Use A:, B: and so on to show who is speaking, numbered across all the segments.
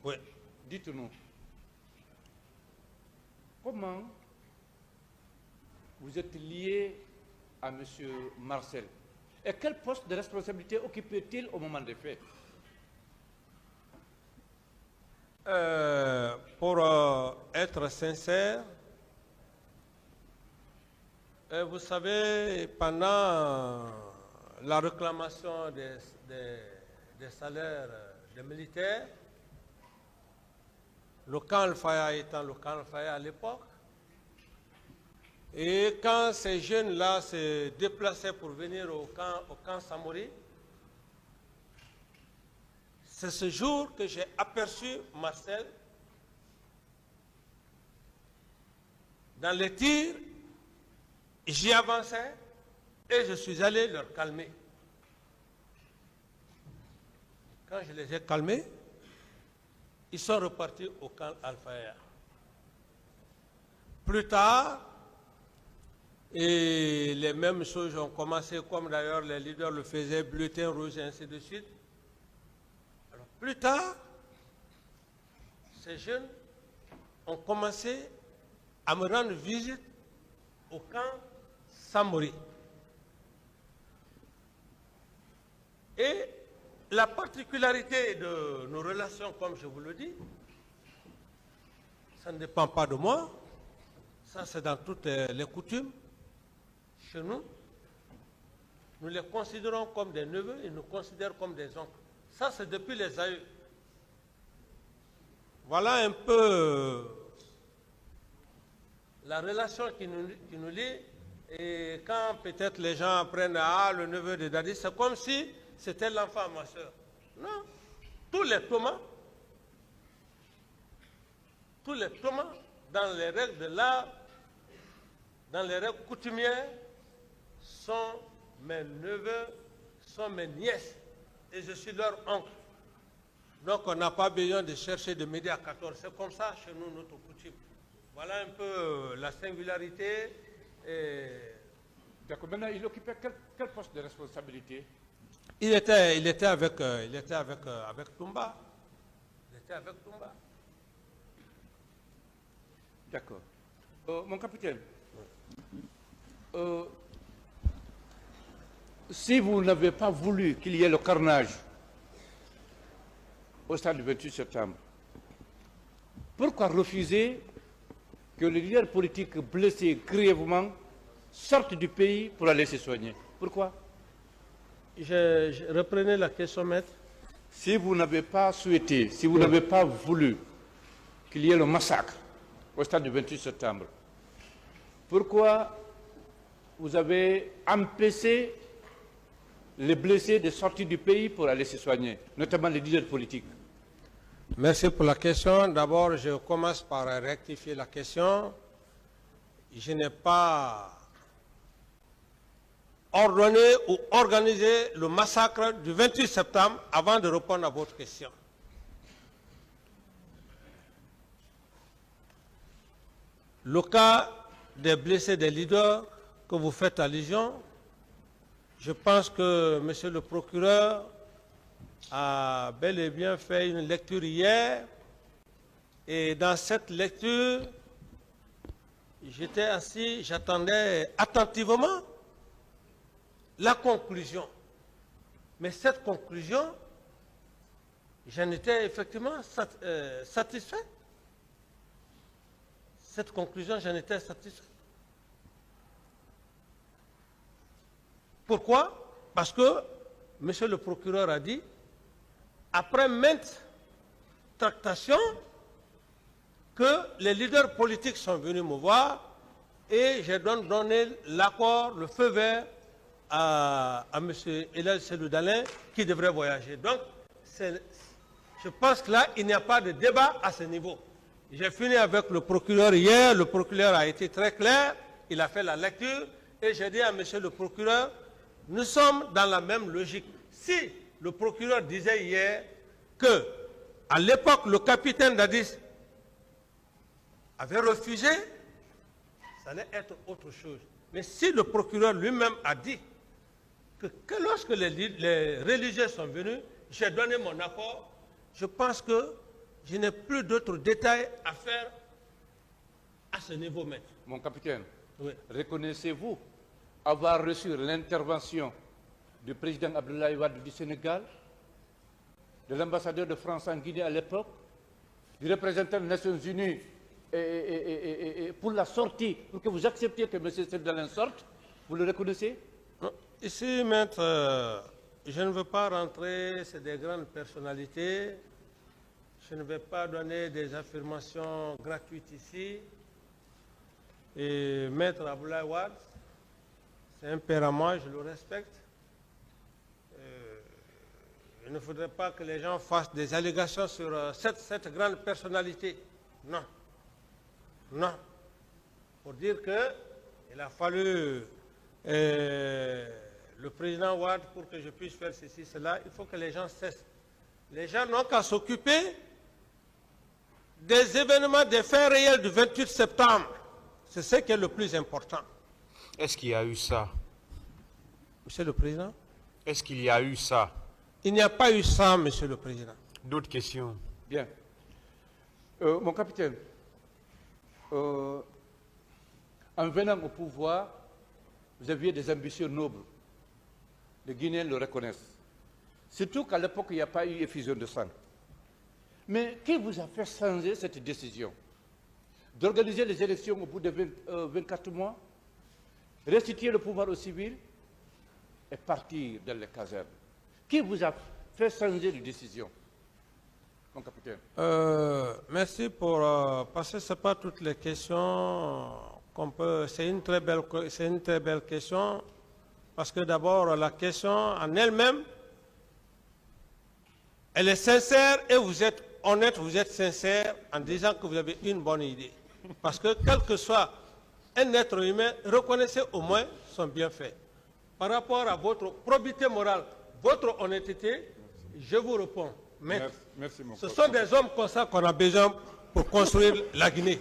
A: Oui.
B: Dites-nous, comment vous êtes lié à M. Marcel et quel poste de responsabilité occupait-il au moment des faits?
A: Pour être sincère, vous savez, pendant la réclamation des salaires des militaires, le camp Al-Faya étant le camp Al-Faya à l'époque, et quand ces jeunes-là se déplaçaient pour venir au camp Samori, c'est ce jour que j'ai aperçu Marcel dans les tirs. J'y avançais et je suis allé leur calmer. Quand je les ai calmés, ils sont repartis au camp Al-Faya. Plus tard, et les mêmes choses ont commencé, comme d'ailleurs les leaders le faisaient, bulletin rouge et ainsi de suite. Alors, plus tard, ces jeunes ont commencé à me rendre visite au camp Samori. Et la particularité de nos relations, comme je vous le dis, ça ne dépend pas de moi, ça c'est dans toutes les coutumes. Chez nous, nous les considérons comme des neveux, ils nous considèrent comme des oncles. Ça c'est depuis les aïeux. Voilà un peu la relation qui nous lie. Et quand peut-être les gens apprennent le neveu de Dadi, c'est comme si c'était l'enfant à ma soeur. Non. Tous les Thomas, dans les règles de l'art, dans les règles coutumières, sont mes neveux, sont mes nièces. Et je suis leur oncle. Donc on n'a pas besoin de chercher de midi à 14. C'est comme ça chez nous, notre coutume. Voilà un peu la singularité.
B: D'accord. Maintenant, il occupait quel poste de responsabilité?
A: Il était avec Toumba. Il était avec Toumba.
B: D'accord. Mon capitaine, si vous n'avez pas voulu qu'il y ait le carnage au stade du 28 septembre, pourquoi refuser que les leaders politiques blessés grièvement sortent du pays pour aller se soigner? Pourquoi?
A: Je reprenais la question, maître.
B: Si vous n'avez pas souhaité, si vous n'avez pas voulu qu'il y ait le massacre au stade du 28 septembre, pourquoi vous avez empêché les blessés de sortir du pays pour aller se soigner, notamment les leaders politiques?
A: Merci pour la question. D'abord, je commence par rectifier la question. Je n'ai pas ordonné ou organisé le massacre du 28 septembre avant de répondre à votre question. Le cas des blessés des leaders que vous faites allusion, je pense que monsieur le procureur a bel et bien fait une lecture hier, et dans cette lecture, j'étais assis, j'attendais attentivement la conclusion. Mais cette conclusion, j'en étais effectivement satisfait. Cette conclusion, j'en étais satisfait. Pourquoi? Parce que monsieur le procureur a dit, après maintes tractations, que les leaders politiques sont venus me voir et j'ai donc donné l'accord, le feu vert à M. Elal Seloudalin qui devrait voyager. Donc, je pense que là, il n'y a pas de débat à ce niveau. J'ai fini avec le procureur hier, le procureur a été très clair, il a fait la lecture et j'ai dit à M. le procureur, nous sommes dans la même logique. Si le procureur disait hier que, à l'époque, le capitaine Dadis avait refusé, ça allait être autre chose. Mais si le procureur lui-même a dit que lorsque les religieux sont venus, j'ai donné mon accord, je pense que Je n'ai plus d'autres détails à faire à ce niveau, maître.
B: Mon capitaine,
A: Oui.
B: reconnaissez-vous avoir reçu l'intervention du président Abdoulaye Wade du Sénégal, de l'ambassadeur de France en Guinée à l'époque, du représentant des Nations Unies pour la sortie, pour que vous acceptiez que M. Serdalin sorte? Vous le reconnaissez?
A: Non. Ici, maître, je ne veux pas rentrer, c'est des grandes personnalités. Je ne vais pas donner des affirmations gratuites ici. Et maître Abdoulaye Wade, c'est un père à moi, je le respecte. Il ne faudrait pas que les gens fassent des allégations sur cette grande personnalité. Non. Non. Pour dire qu'il a fallu le président Wade pour que je puisse faire ceci, cela, il faut que les gens cessent. Les gens n'ont qu'à s'occuper des événements, des faits réels du 28 septembre. C'est ce qui est le plus important.
C: Est-ce qu'il y a eu ça?
A: Monsieur le Président?
C: Est-ce qu'il y a eu ça?
A: Il n'y a pas eu ça, Monsieur le Président.
C: D'autres questions?
B: Bien. Mon capitaine, en venant au pouvoir, vous aviez des ambitions nobles. Les Guinéens le reconnaissent. Surtout qu'à l'époque, il n'y a pas eu effusion de sang. Mais qui vous a fait changer cette décision d'organiser les élections au bout de 24 mois, restituer le pouvoir aux civils et partir dans les casernes? Qui vous a fait changer de décision, mon capitaine?
A: Merci pour... parce que ce n'est pas toutes les questions qu'on peut... C'est une très belle question. Parce que d'abord, la question en elle-même, elle est sincère et vous êtes honnête, vous êtes sincère en disant que vous avez une bonne idée. Parce que quel que soit un être humain, reconnaissez au moins son bienfait. Par rapport à votre probité morale, votre honnêteté, je vous réponds. Maître,
B: Merci, mon
A: ce sont des hommes comme ça qu'on a besoin pour construire la Guinée.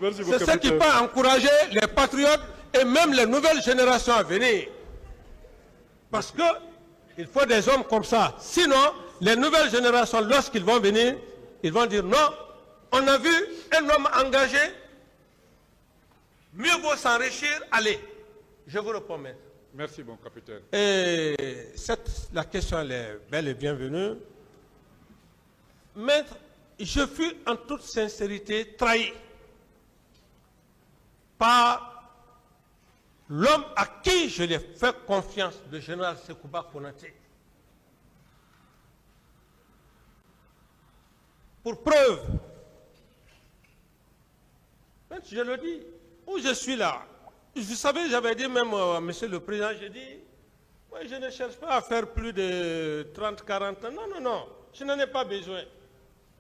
B: Merci, mon
A: C'est ce qui
B: capitaine.
A: peut encourager les patriotes et même les nouvelles générations à venir. Parce qu'il faut des hommes comme ça. Sinon, les nouvelles générations, lorsqu'ils vont venir, ils vont dire non, on a vu un homme engagé, mieux vaut s'enrichir, allez. Je vous réponds, maître.
B: Merci, mon capitaine.
A: Et la question elle est belle et bienvenue. Maître, je fus en toute sincérité trahi par l'homme à qui je l'ai fait confiance, le général Sekouba Konaté. Pour preuve, je le dis, où je suis là, vous savez, j'avais dit même à Monsieur le Président, j'ai dit, moi je ne cherche pas à faire plus de 30, 40 ans. Non, non, non, je n'en ai pas besoin.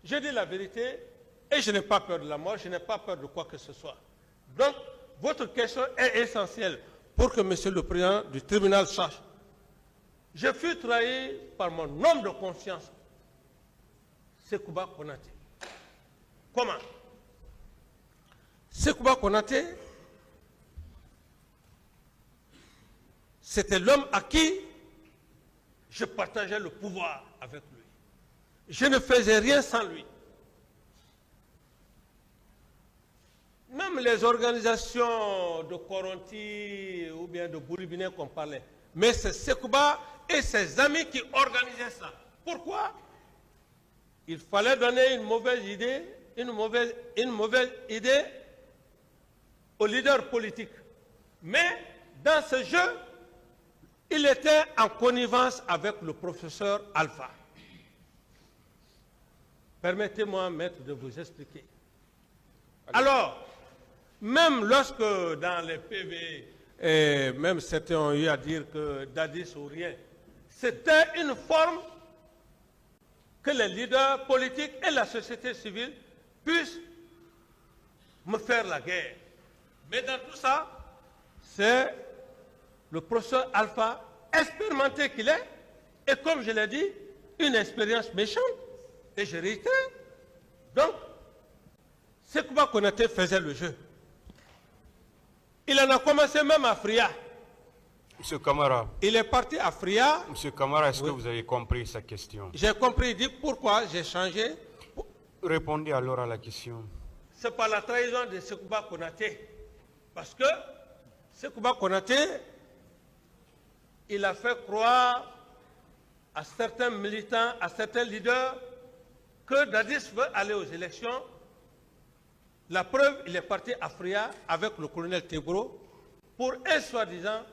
A: Je dis la vérité et je n'ai pas peur de la mort, je n'ai pas peur de quoi que ce soit. Donc, votre question est essentielle pour que Monsieur le Président du tribunal sache. Je fus trahi par mon homme de confiance, Sekouba Konaté. Comment? Sekouba Konaté, c'était l'homme à qui je partageais le pouvoir avec lui. Je ne faisais rien sans lui. Même les organisations de Koronti ou bien de Boulibinais qu'on parlait, mais c'est Sekouba et ses amis qui organisaient ça. Pourquoi? Il fallait donner une mauvaise idée aux leaders politiques. Mais dans ce jeu, il était en connivence avec le professeur Alpha. Permettez-moi, maître, de vous expliquer. Alors, même lorsque dans les PV, même certains ont eu à dire que Dadis ou rien, c'était une forme que les leaders politiques et la société civile puissent me faire la guerre. Mais dans tout ça, c'est le professeur Alpha, expérimenté qu'il est, et comme je l'ai dit, une expérience méchante, et je réitère. Donc, Sekouba Konaté faisait le jeu. Il en a commencé même à Fria.
C: Monsieur Kamara,
A: Il est parti à Fria.
C: Monsieur Kamara, est-ce que vous avez compris sa question?
A: J'ai compris, il dit pourquoi j'ai changé.
C: Répondez alors à la question.
A: C'est par la trahison de Sekouba Konaté. Parce que Sekouba Konaté, il a fait croire à certains militants, à certains leaders, que Dadis veut aller aux élections. La preuve, il est parti à Fria avec le colonel Tebro pour un soi-disant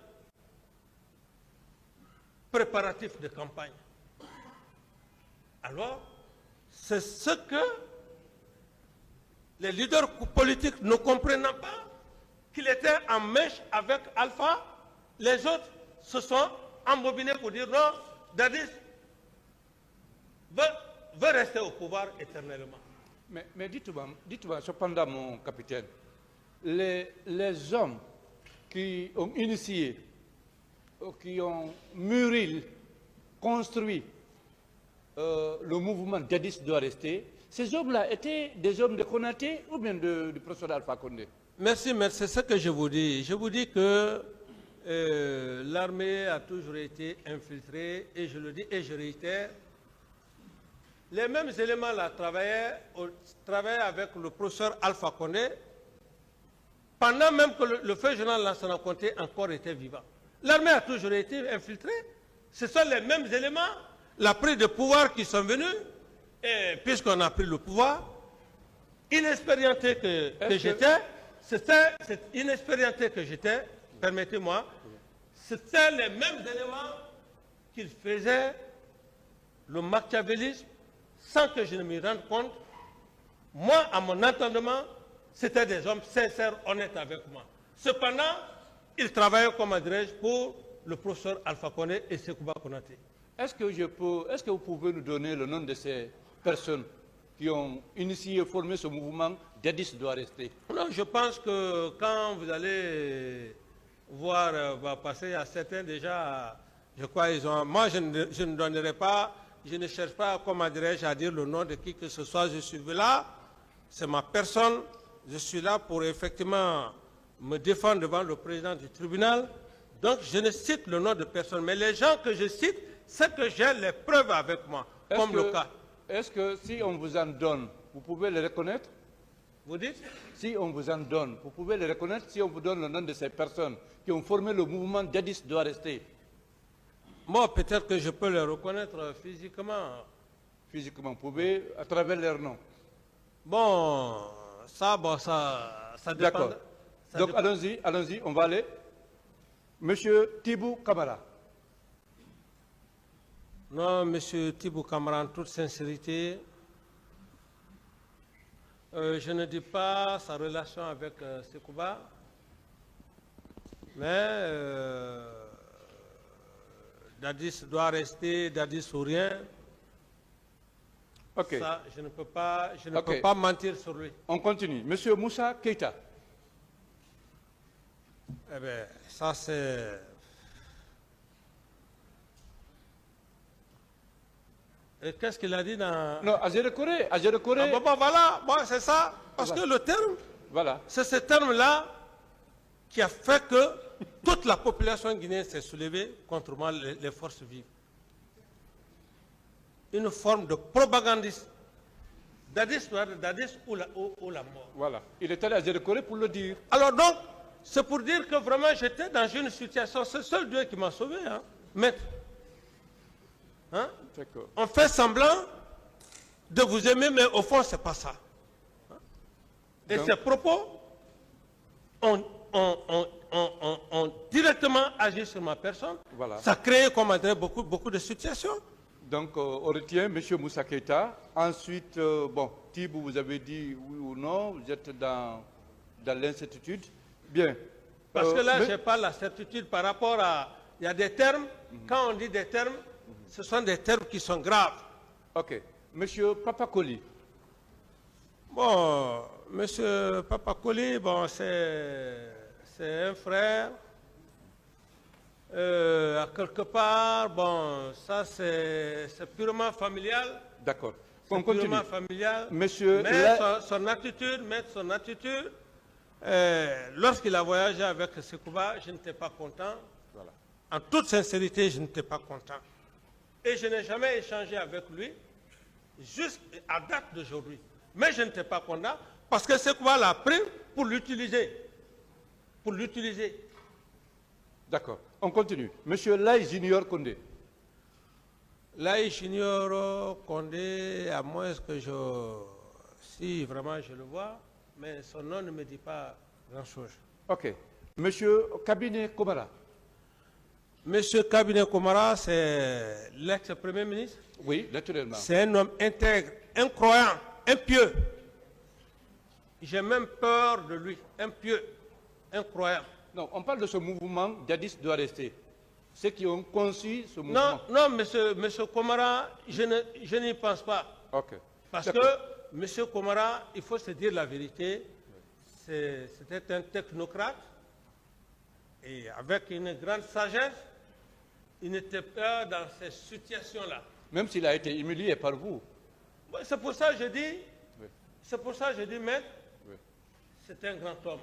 A: préparatif de campagne. Alors, c'est ce que les leaders politiques ne comprenant pas, qu'il était en mèche avec Alpha, les autres se sont embobinés pour dire non, Dadis veut rester au pouvoir éternellement.
B: Mais dites-moi, cependant, mon capitaine, les hommes qui ont initié, qui ont mûri, construit le mouvement Dadis doit rester, ces hommes-là étaient des hommes de Konaté ou bien du professeur Alpha Condé?
A: Merci, c'est ce que je vous dis. Je vous dis que l'armée a toujours été infiltrée, et je le dis et je réitère, les mêmes éléments là travaillaient avec le professeur Alpha Condé pendant même que le feu général Lansana Conté encore était vivant. L'armée a toujours été infiltrée. Ce sont les mêmes éléments, la prise de pouvoir qui sont venus, et puisqu'on a pris le pouvoir, inexpérimenté que j'étais, cette inexpérimenté que j'étais, permettez-moi, c'était les mêmes éléments qu'ils faisaient le machiavélisme sans que je ne m'y rende compte. Moi, à mon entendement, c'était des hommes sincères, honnêtes avec moi. Cependant, ils travaillaient, comme dirais-je, pour le professeur Alpha Condé et Sekouba Konaté.
B: Est-ce que vous pouvez nous donner le nom de ces personnes qui ont initié et formé ce mouvement Dadis doit rester?
A: Non, je pense que quand vous allez voir, va passer à certains déjà, je crois ils ont. Moi, je ne donnerai pas, je ne cherche pas, comment dirais-je, à dire le nom de qui que ce soit. Je suis là, c'est ma personne. Je suis là pour effectivement me défendre devant le président du tribunal. Donc, je ne cite le nom de personne. Mais les gens que je cite, c'est que j'ai les preuves avec moi, comme le cas.
B: Est-ce que si on vous en donne, vous pouvez les reconnaître?
A: Vous dites?
B: Si on vous en donne, vous pouvez les reconnaître si on vous donne le nom de ces personnes qui ont formé le mouvement Dadis doit rester?
A: Moi, peut-être que je peux les reconnaître physiquement.
B: Physiquement, vous pouvez, à travers leur nom.
A: Bon, ça dépend.
B: D'accord. Donc, allons-y, on va aller. Monsieur Tibou Kamara.
A: Non, Monsieur Tibou Kamara, en toute sincérité, je ne dis pas sa relation avec Sekouba, mais Dadis doit rester, Dadis ou rien.
B: Ok.
A: Ça, je ne peux pas mentir sur lui.
B: On continue. Monsieur Moussa Keita.
A: Eh bien, ça c'est... Et qu'est-ce qu'il a dit dans...
B: Non, Agere Corée.
A: Ah, voilà, bon, c'est ça. Parce que le terme,
B: Voilà.
A: c'est ce terme-là qui a fait que toute la population guinéenne s'est soulevée contre moi, les forces vives. Une forme de propagandiste. Dadis ou la mort.
B: Voilà. Il est allé à Agere Corée pour le dire.
A: Alors donc, c'est pour dire que vraiment j'étais dans une situation, c'est le seul Dieu qui m'a sauvé, hein, maître. Hein? On fait semblant de vous aimer, mais au fond, c'est pas ça. Et
B: Donc,
A: ces propos ont directement agi sur ma personne.
B: Voilà.
A: Ça a créé, comme on dirait, beaucoup de situations.
B: Donc, on retient M. Moussa Keita. Ensuite, bon, Tibou, vous avez dit oui ou non, vous êtes dans l'incertitude. Bien.
A: Parce que là, je n'ai pas la certitude par rapport à... Il y a des termes, quand on dit des termes, ce sont des termes qui sont graves.
B: Ok. Monsieur Papakoli.
A: Bon, Monsieur Papakoli, bon, c'est un frère. À quelque part, bon, ça c'est purement familial.
B: D'accord.
A: C'est purement familial.
B: Monsieur,
A: mais son attitude, lorsqu'il a voyagé avec Sekouba, je n'étais pas content.
B: Voilà.
A: En toute sincérité, je n'étais pas content. Et je n'ai jamais échangé avec lui jusqu'à date d'aujourd'hui. Mais je n'étais pas content parce que c'est quoi l'a pris pour l'utiliser. Pour l'utiliser.
B: D'accord. On continue. Monsieur Lai Junior Condé.
A: Là, j'ignore Condé, à moins que si vraiment je le vois, mais son nom ne me dit pas grand-chose.
B: OK. Monsieur Cabinet Komara.
A: Monsieur Kabinet Komara, c'est l'ex-premier ministre.
B: Oui, naturellement.
A: C'est un homme intègre, un croyant, un pieux. J'ai même peur de lui, un pieux, un croyant.
B: Non, on parle de ce mouvement, Dadis doit rester. Ceux qui ont conçu ce mouvement.
A: Non, monsieur Komara, je n'y pense pas.
B: OK.
A: Parce que
B: D'accord.
A: monsieur Komara, il faut se dire la vérité, c'était un technocrate et avec une grande sagesse, il n'était pas dans ces situations-là.
B: Même s'il a été humilié par vous.
A: Ouais, c'est pour ça que je dis,
B: Oui.
A: c'est pour ça que je dis, maître,
B: Oui.
A: c'est un grand homme.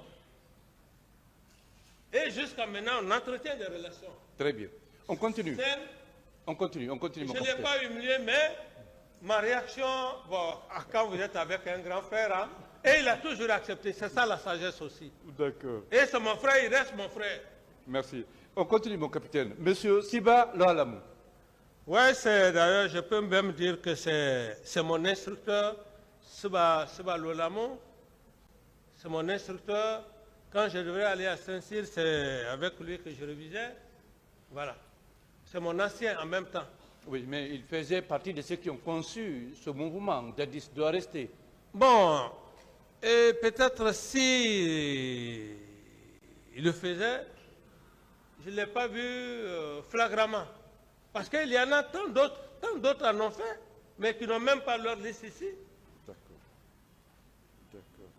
A: Et jusqu'à maintenant, on entretient des relations.
B: Très bien. On continue.
A: Saines.
B: On continue, mon
A: Je ne l'ai
B: capitaine.
A: pas humilié, mais ma réaction, bon, quand vous êtes avec un grand frère, hein, et il a toujours accepté. C'est ça la sagesse aussi.
B: D'accord.
A: Et c'est mon frère, il reste mon frère.
B: Merci. On continue, mon capitaine. Monsieur Siba Loalamou.
A: Oui, d'ailleurs, je peux même dire que c'est mon instructeur, Siba Lolamou. C'est mon instructeur. Quand je devrais aller à Saint-Cyr, c'est avec lui que je révisais. Voilà. C'est mon ancien en même temps.
B: Oui, mais il faisait partie de ceux qui ont conçu ce mouvement. Dadis doit rester.
A: Bon, et peut-être si il le faisait, je ne l'ai pas vu flagramment. Parce qu'il y en a tant d'autres en ont fait, mais qui n'ont même pas leur liste ici.
B: D'accord. D'accord.